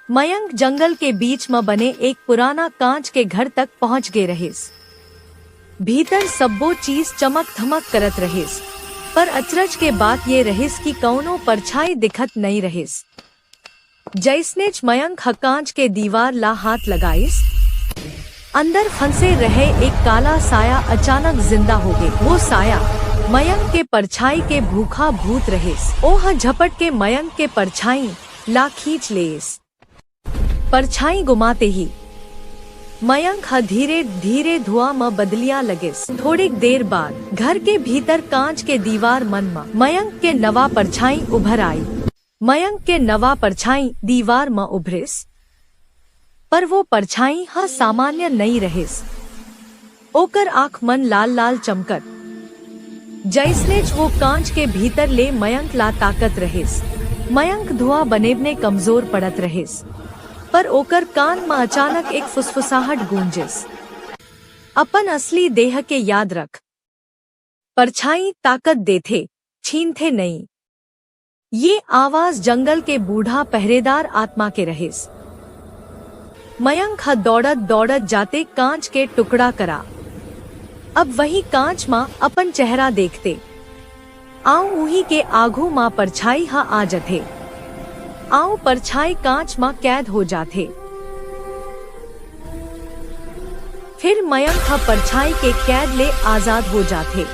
मयंक जंगल के बीच में बने एक पुराना कांच के घर तक पहुंच गए रहीस। भीतर सब्बो चीज चमक धमक करत रहीस, पर अचरज के बात ये रहीस कि कौनो परछाई दिखत नहीं रहीस। जैसनेच मयंक कांच के दीवार ला हाथ लगाइस, अंदर फंसे रहे एक काला साया अचानक जिंदा हो गए। वो साया मयंक के परछाई के भूखा भूत रहीस। ओह झपट के मयंक के परछाई ला खींच लेस। परछाई गुमाते ही मयंक धीरे धीरे धुआं में बदलिया लगे। थोड़ी देर बाद घर के भीतर कांच के दीवार मन में मयंक के नवा परछाई उभर आई। मयंक के नवा परछाई दीवार में उभरिस, पर वो परछाई सामान्य नहीं रहिस। ओकर आँख मन लाल लाल चमकत, जैसनेच वो कांच के भीतर ले मयंक ला ताकत रहिस। मयंक धुआं बनेबने कमजोर पड़त रहिस, पर ओकर कान में अचानक एक फुसफुसाहट गूंजिस। अपन असली देह के याद रख, परछाई ताकत देथे, छीनथे नहीं। ये आवाज जंगल के बूढ़ा पहरेदार आत्मा के रहिस। मयंक दौड़त दौड़त जाते कांच के टुकड़ा करा। अब वही कांच मां अपन चेहरा देखते। आऊ उही के आघू मां परछाई आ जथे। आऊ परछाई कांच मां कैद हो जाथे। फिर मयंक परछाई के कैद ले आजाद हो जाथे।